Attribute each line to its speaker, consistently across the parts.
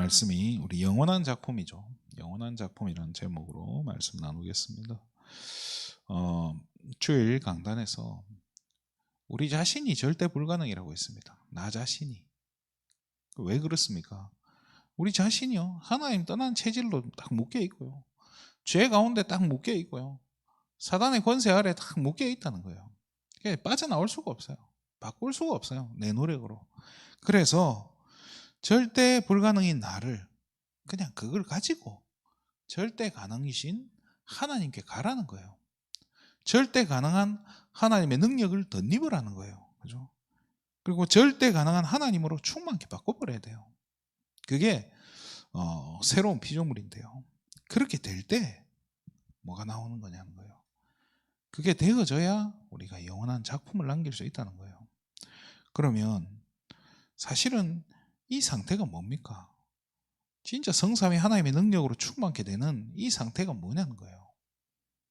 Speaker 1: 말씀이 우리 영원한 작품이죠. 영원한 작품이라는 제목으로 말씀 나누겠습니다. 주일 강단에서 우리 자신이 절대 불가능이라고 했습니다. 나 자신이. 왜 그렇습니까? 우리 자신이요, 하나님 떠난 체질로 딱 묶여 있고요, 죄 가운데 딱 묶여 있고요, 사단의 권세 아래 딱 묶여 있다는 거예요. 빠져나올 수가 없어요. 바꿀 수가 없어요, 내 노력으로. 그래서 절대 불가능인 나를 그냥 그걸 가지고 절대 가능이신 하나님께 가라는 거예요. 절대 가능한 하나님의 능력을 덧입으라는 거예요. 그죠? 그리고 절대 가능한 하나님으로 충만케 바꿔버려야 돼요. 그게 새로운 피조물인데요. 그렇게 될 때 뭐가 나오는 거냐는 거예요. 그게 되어져야 우리가 영원한 작품을 남길 수 있다는 거예요. 그러면 사실은 이 상태가 뭡니까? 진짜 성삼위 하나님의 능력으로 충만케 되는 이 상태가 뭐냐는 거예요.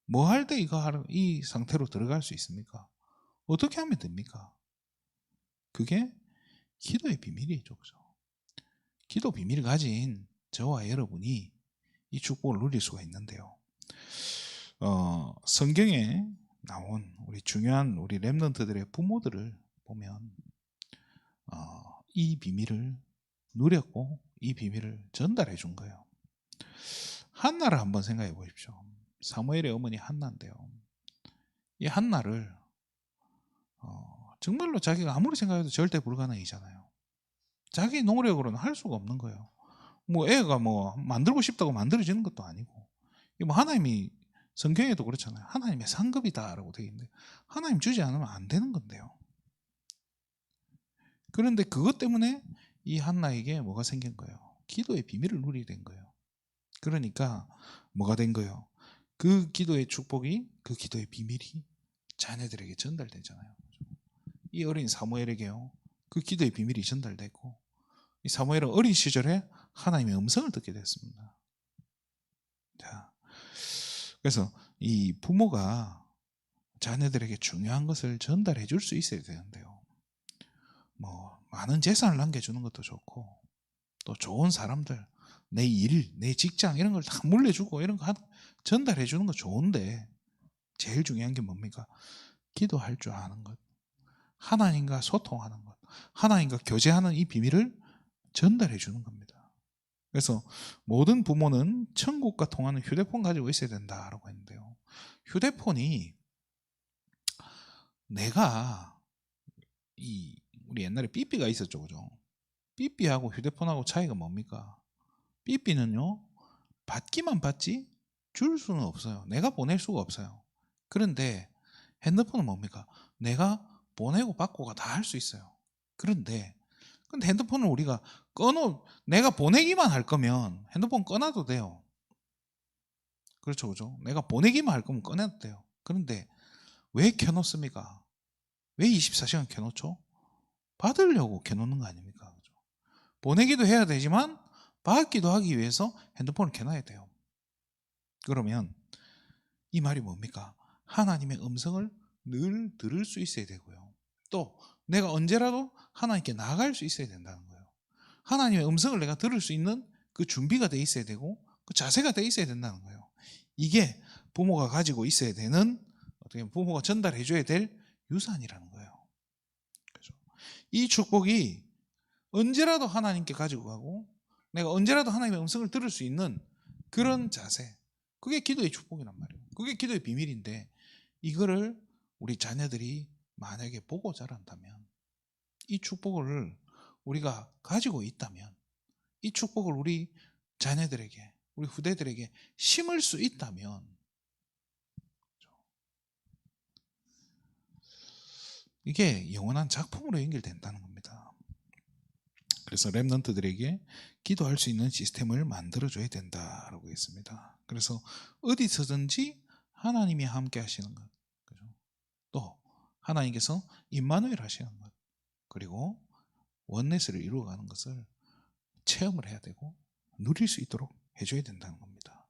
Speaker 1: 뭐 할 때 이 상태로 들어갈 수 있습니까? 어떻게 하면 됩니까? 그게 기도의 비밀이죠. 그죠? 기도 비밀을 가진 저와 여러분이 이 축복을 누릴 수가 있는데요. 성경에 나온 우리 중요한 우리 렘넌트들의 부모들을 보면 이 비밀을 누렸고 이 비밀을 전달해 준 거예요. 한나를 한번 생각해 보십시오. 사무엘의 어머니 한나인데요. 이 한나를 정말로 자기가 아무리 생각해도 절대 불가능이잖아요. 자기 노력으로는 할 수가 없는 거예요. 뭐 애가 뭐 만들고 싶다고 만들어지는 것도 아니고, 뭐 하나님이 성경에도 그렇잖아요. 하나님의 상급이다라고 되어 있는데 하나님 주지 않으면 안 되는 건데요. 그런데 그것 때문에 이 한나에게 뭐가 생긴 거예요? 기도의 비밀을 누리게 된 거예요. 그러니까 뭐가 된 거예요? 그 기도의 축복이, 그 기도의 비밀이 자녀들에게 전달되잖아요. 이 어린 사무엘에게요, 그 기도의 비밀이 전달됐고, 이 사무엘은 어린 시절에 하나님의 음성을 듣게 됐습니다. 자, 그래서 이 부모가 자녀들에게 중요한 것을 전달해 줄 수 있어야 되는데요. 뭐 많은 재산을 남겨주는 것도 좋고, 또 좋은 사람들, 내 일, 내 직장 이런 걸 다 물려주고 이런 거 전달해 주는 거 좋은데, 제일 중요한 게 뭡니까? 기도할 줄 아는 것, 하나님과 소통하는 것, 하나님과 교제하는 이 비밀을 전달해 주는 겁니다. 그래서 모든 부모는 천국과 통하는 휴대폰 가지고 있어야 된다라고 했는데요. 휴대폰이 내가 우리 옛날에 삐삐가 있었죠, 그죠? 삐삐하고 휴대폰하고 차이가 뭡니까? 삐삐는요, 받기만 받지 줄 수는 없어요. 내가 보낼 수가 없어요. 그런데 핸드폰은 뭡니까? 내가 보내고 받고가 다 할 수 있어요. 근데 핸드폰을 우리가 내가 보내기만 할 거면 핸드폰 꺼놔도 돼요. 그렇죠, 그죠? 내가 보내기만 할 거면 꺼내도 돼요. 그런데 왜 켜놓습니까? 왜 24시간 켜놓죠? 받으려고 켜놓는 거 아닙니까? 그죠? 보내기도 해야 되지만 받기도 하기 위해서 핸드폰을 켜놔야 돼요. 그러면 이 말이 뭡니까? 하나님의 음성을 늘 들을 수 있어야 되고요, 또 내가 언제라도 하나님께 나아갈 수 있어야 된다는 거예요. 하나님의 음성을 내가 들을 수 있는 그 준비가 돼 있어야 되고, 그 자세가 돼 있어야 된다는 거예요. 이게 부모가 가지고 있어야 되는, 어떻게 보면 부모가 전달해 줘야 될 유산이라는 거예요. 그렇죠? 이 축복이 언제라도 하나님께 가지고 가고, 내가 언제라도 하나님의 음성을 들을 수 있는 그런 자세, 그게 기도의 축복이란 말이에요. 그게 기도의 비밀인데, 이거를 우리 자녀들이 만약에 보고 자란다면, 이 축복을 우리가 가지고 있다면, 이 축복을 우리 자녀들에게, 우리 후대들에게 심을 수 있다면, 이게 영원한 작품으로 연결된다는 겁니다. 그래서 렘넌트들에게 기도할 수 있는 시스템을 만들어줘야 된다라고 했습니다. 그래서 어디서든지 하나님이 함께 하시는 것, 그죠? 또 하나님께서 임마누엘 하시는 것, 그리고 원네스를 이루어가는 것을 체험을 해야 되고 누릴 수 있도록 해줘야 된다는 겁니다.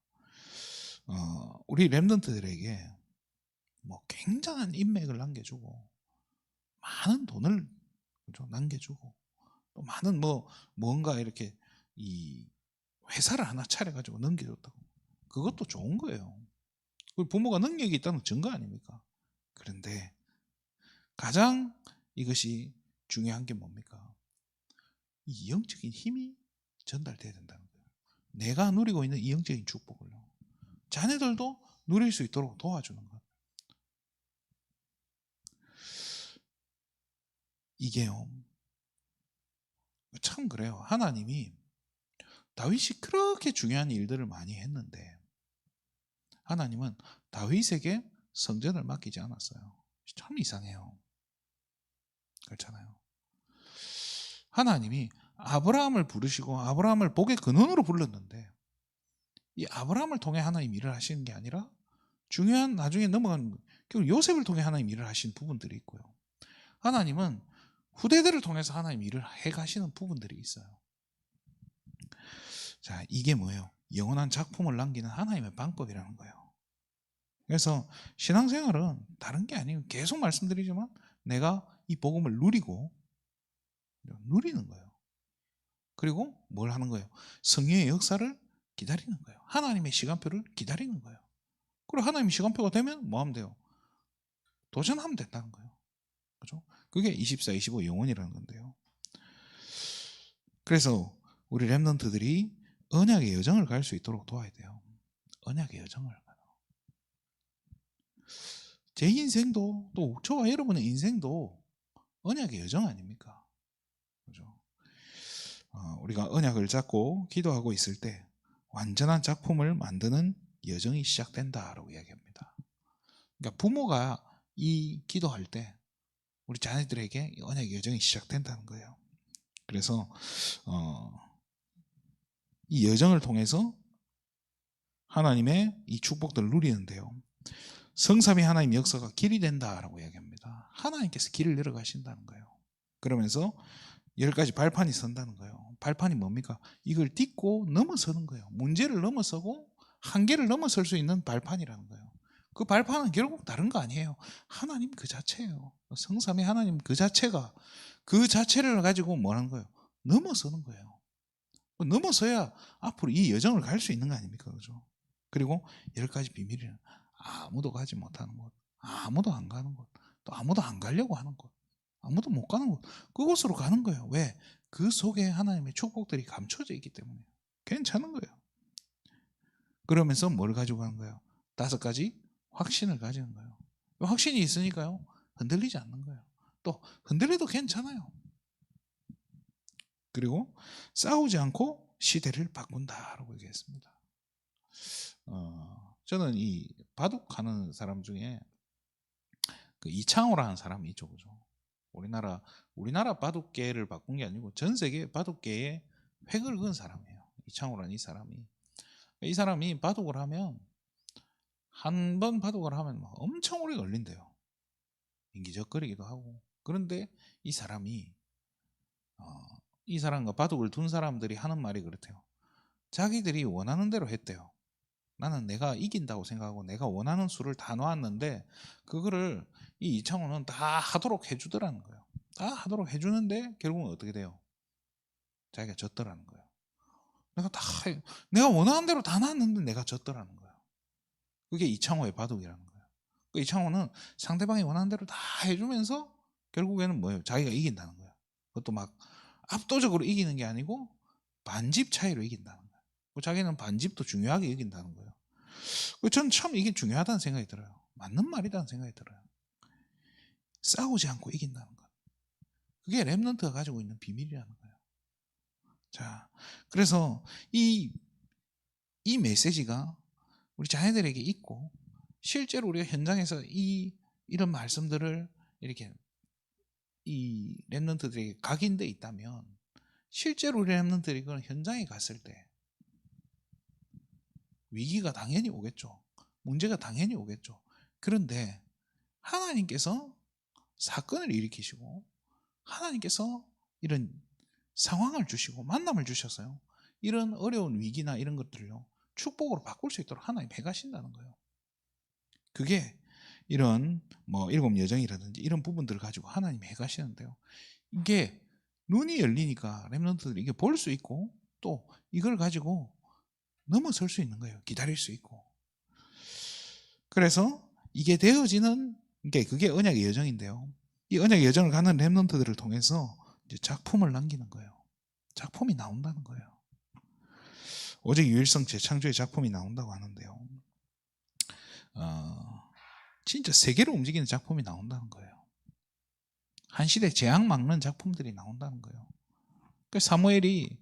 Speaker 1: 우리 렘넌트들에게 뭐 굉장한 인맥을 남겨주고, 많은 돈을, 그죠? 남겨주고, 또 많은 뭔가 이렇게 회사를 하나 차려가지고 넘겨줬다고. 그것도 좋은 거예요. 부모가 능력이 있다는 증거 아닙니까? 그런데 가장 이것이 중요한 게 뭡니까? 이 영적인 힘이 전달돼야 된다는 거예요. 내가 누리고 있는 이 영적인 축복을요, 자녀들도 누릴 수 있도록 도와주는 것. 이게요, 참 그래요. 하나님이 다윗이 그렇게 중요한 일들을 많이 했는데 하나님은 다윗에게 성전을 맡기지 않았어요. 참 이상해요. 그렇잖아요. 하나님이 아브라함을 부르시고 아브라함을 복의 근원으로 불렀는데 이 아브라함을 통해 하나님 일을 하시는 게 아니라 중요한, 나중에 넘어가는 결국 요셉을 통해 하나님 일을 하신 부분들이 있고요. 하나님은 후대들을 통해서 하나님 일을 해가시는 부분들이 있어요. 자, 이게 뭐예요? 영원한 작품을 남기는 하나님의 방법이라는 거예요. 그래서 신앙생활은 다른 게 아니고 계속 말씀드리지만 내가 이 복음을 누리는 거예요. 그리고 뭘 하는 거예요? 성령의 역사를 기다리는 거예요. 하나님의 시간표를 기다리는 거예요. 그리고 하나님의 시간표가 되면 뭐 하면 돼요? 도전하면 된다는 거예요. 그죠? 그게 24, 25 영혼이라는 건데요. 그래서 우리 렘넌트들이 언약의 여정을 갈 수 있도록 도와야 돼요. 언약의 여정을. 제 인생도 또 저와 여러분의 인생도 언약의 여정 아닙니까? 그죠? 우리가 언약을 잡고 기도하고 있을 때 완전한 작품을 만드는 여정이 시작된다라고 이야기합니다. 그러니까 부모가 이 기도할 때 우리 자녀들에게 언약의 여정이 시작된다는 거예요. 그래서 이 여정을 통해서 하나님의 이 축복들을 누리는데요, 성삼위 하나님 역사가 길이 된다라고 이야기합니다. 하나님께서 길을 열어가신다는 거예요. 그러면서 10가지 발판이 선다는 거예요. 발판이 뭡니까? 이걸 딛고 넘어서는 거예요. 문제를 넘어서고 한계를 넘어설 수 있는 발판이라는 거예요. 그 발판은 결국 다른 거 아니에요. 하나님 그 자체예요. 성삼위 하나님 그 자체가, 그 자체를 가지고 뭐라는 거예요? 넘어서는 거예요. 넘어서야 앞으로 이 여정을 갈 수 있는 거 아닙니까? 그죠? 그리고 10가지 비밀은 아무도 가지 못하는 곳, 아무도 안 가는 곳, 또 아무도 안 가려고 하는 곳, 아무도 못 가는 곳, 그곳으로 가는 거예요. 왜? 그 속에 하나님의 축복들이 감춰져 있기 때문에 괜찮은 거예요. 그러면서 뭘 가지고 가는 거예요? 5가지 확신을 가지는 거예요. 확신이 있으니까요, 흔들리지 않는 거예요. 또 흔들려도 괜찮아요. 그리고 싸우지 않고 시대를 바꾼다라고 얘기했습니다. 저는 이 바둑하는 사람 중에 그 이창호라는 사람이 있죠, 그죠? 우리나라 바둑계를 바꾼 게 아니고 전 세계 바둑계에 획을 그은 사람이에요. 이창호라는 이 사람이 바둑을 하면, 한 번 바둑을 하면 엄청 오래 걸린대요. 인기적거리기도 하고. 그런데 이 사람과 바둑을 둔 사람들이 하는 말이 그렇대요. 자기들이 원하는 대로 했대요. 나는 내가 이긴다고 생각하고 내가 원하는 수를 다 놓았는데 그거를 이 이창호는 다 하도록 해주더라는 거예요. 다 하도록 해주는데 결국은 어떻게 돼요? 자기가 졌더라는 거예요. 내가 원하는 대로 다 놨는데 내가 졌더라는 거예요. 그게 이창호의 바둑이라는 거예요. 그 이창호는 상대방이 원하는 대로 다 해주면서 결국에는 뭐예요? 자기가 이긴다는 거예요. 그것도 막 압도적으로 이기는 게 아니고 반집 차이로 이긴다는 거예요. 자기는 반집도 중요하게 여긴다는 거예요. 저는 참 이게 중요하다는 생각이 들어요. 맞는 말이라는 생각이 들어요. 싸우지 않고 이긴다는 것. 그게 렘넌트가 가지고 있는 비밀이라는 거예요. 자, 그래서 이 메시지가 우리 자녀들에게 있고, 실제로 우리가 현장에서 이런 말씀들을 이렇게 이 렘넌트들에게 각인돼 있다면, 실제로 우리 렘넌트들이 그런 현장에 갔을 때 위기가 당연히 오겠죠. 문제가 당연히 오겠죠. 그런데 하나님께서 사건을 일으키시고 하나님께서 이런 상황을 주시고 만남을 주셔서요, 이런 어려운 위기나 이런 것들을요 축복으로 바꿀 수 있도록 하나님 해가신다는 거예요. 그게 이런 뭐 7 여정이라든지 이런 부분들을 가지고 하나님이 해가시는데요, 이게 눈이 열리니까 렘넌트들이 이게 볼 수 있고 또 이걸 가지고 넘어설 수 있는 거예요. 기다릴 수 있고. 그래서 이게 되어지는 게 그게 언약의 여정인데요. 이 언약의 여정을 가는 렘넌트들을 통해서 이제 작품을 남기는 거예요. 작품이 나온다는 거예요. 오직 유일성 재창조의 작품이 나온다고 하는데요. 진짜 세계를 움직이는 작품이 나온다는 거예요. 한 시대 재앙 막는 작품들이 나온다는 거예요. 그 사무엘이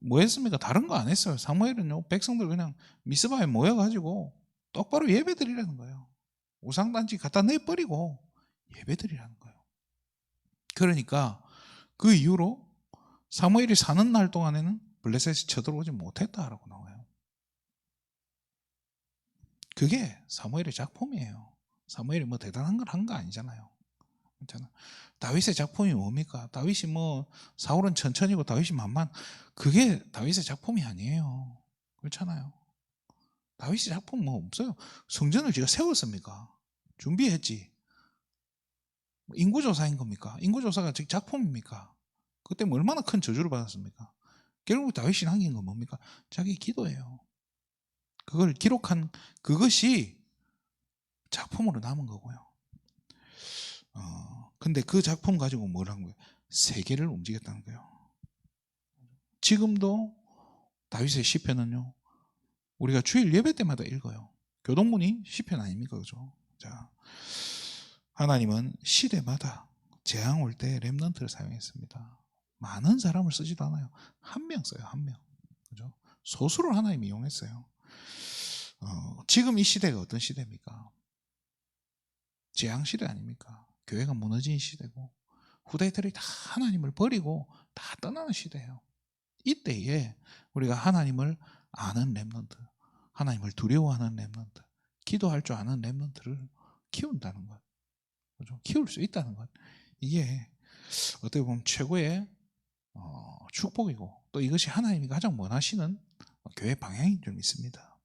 Speaker 1: 뭐 했습니까? 다른 거 안 했어요. 사무엘은요, 백성들 그냥 미스바에 모여가지고 똑바로 예배드리라는 거예요. 우상단지 갖다 내버리고 예배드리라는 거예요. 그러니까 그 이후로 사무엘이 사는 날 동안에는 블레셋이 쳐들어오지 못했다라고 나와요. 그게 사무엘의 작품이에요. 사무엘이 뭐 대단한 걸 한 거 아니잖아요. 괜찮아. 다윗의 작품이 뭡니까? 다윗이 뭐 사울은 천천히고 다윗이 만만. 그게 다윗의 작품이 아니에요. 그렇잖아요. 다윗의 작품 뭐 없어요. 성전을 제가 세웠습니까? 준비했지. 인구조사인 겁니까? 인구조사가 즉 작품입니까? 그때 뭐 얼마나 큰 저주를 받았습니까? 결국 다윗이 남긴 건 뭡니까? 자기 기도예요. 그걸 기록한 그것이 작품으로 남은 거고요. 근데 그 작품 가지고 뭘 한 거예요? 세계를 움직였다는 거예요. 지금도 다윗의 시편은요, 우리가 주일 예배 때마다 읽어요. 교동문이 시편 아닙니까? 그죠? 자, 하나님은 시대마다 재앙 올 때 렘넌트를 사용했습니다. 많은 사람을 쓰지도 않아요. 한 명 써요, 한 명. 그죠? 소수를 하나님이 이용했어요. 지금 이 시대가 어떤 시대입니까? 재앙 시대 아닙니까? 교회가 무너진 시대고 후대들이 다 하나님을 버리고 다 떠나는 시대예요. 이때에 우리가 하나님을 아는 렘넌트, 하나님을 두려워하는 렘넌트, 기도할 줄 아는 렘넌트를 키운다는 것, 그죠? 키울 수 있다는 것, 이게 어떻게 보면 최고의 축복이고 또 이것이 하나님이 가장 원하시는 교회 방향인 줄 믿습니다.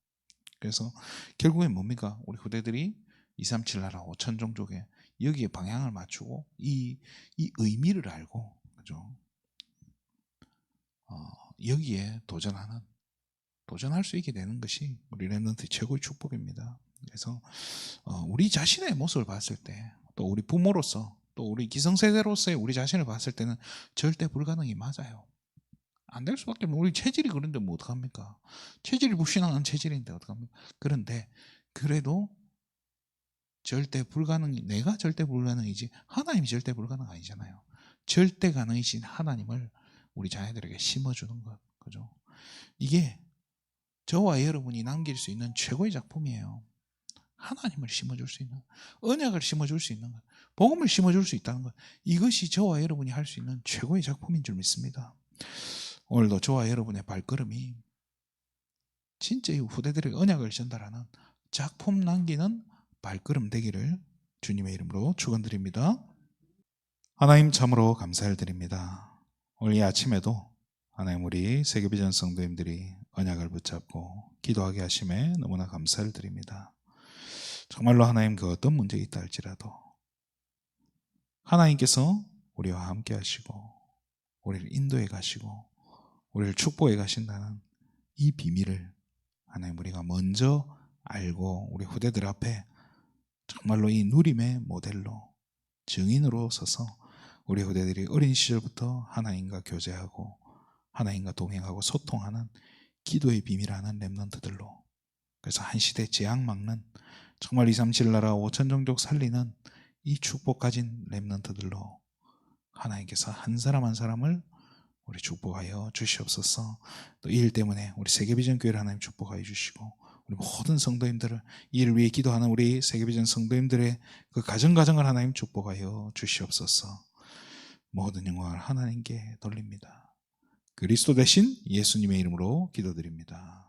Speaker 1: 그래서 결국엔 뭡니까? 우리 후대들이 237 나라 5천 종족에 여기에 방향을 맞추고 이 의미를 알고, 그죠? 여기에 도전할 수 있게 되는 것이 우리 렘넌트의 최고의 축복입니다. 그래서 우리 자신의 모습을 봤을 때, 또 우리 부모로서, 또 우리 기성세대로서의 우리 자신을 봤을 때는 절대 불가능이 맞아요. 안 될 수밖에 없는, 우리 체질이 그런데 뭐 어떡합니까? 체질이 불신앙한 체질인데 어떡합니까? 그런데 그래도 절대 불가능이, 내가 절대 불가능이지 하나님이 절대 불가능 아니잖아요. 절대 가능이신 하나님을 우리 자녀들에게 심어주는 것, 그죠? 이게 저와 여러분이 남길 수 있는 최고의 작품이에요. 하나님을 심어줄 수 있는, 언약을 심어줄 수 있는 것, 복음을 심어줄 수 있다는 것, 이것이 저와 여러분이 할 수 있는 최고의 작품인 줄 믿습니다. 오늘도 저와 여러분의 발걸음이 진짜 이 후대들에게 언약을 전달하는 작품 남기는 발걸음 되기를 주님의 이름으로 축원드립니다. 하나님 참으로 감사를 드립니다. 오늘 이 아침에도 하나님 우리 세계비전 성도님들이 언약을 붙잡고 기도하게 하심에 너무나 감사를 드립니다. 정말로 하나님 그 어떤 문제가 있다 할지라도 하나님께서 우리와 함께 하시고 우리를 인도해 가시고 우리를 축복해 가신다는 이 비밀을 하나님 우리가 먼저 알고 우리 후대들 앞에 정말로 이 누림의 모델로 증인으로 서서 우리 후대들이 어린 시절부터 하나님과 교제하고 하나님과 동행하고 소통하는 기도의 비밀하는 렘넌트들로, 그래서 한 시대 재앙 막는 정말 237 나라 5천 종족 살리는 이 축복 가진 렘넌트들로 하나님께서 한 사람 한 사람을 우리 축복하여 주시옵소서. 또 이 일 때문에 우리 세계비전 교회를 하나님 축복하여 주시고 우리 모든 성도님들을 이 일을 위해 기도하는 우리 세계비전 성도님들의 그 가정을 하나님 축복하여 주시옵소서. 모든 영광을 하나님께 돌립니다. 그리스도 대신 예수님의 이름으로 기도드립니다.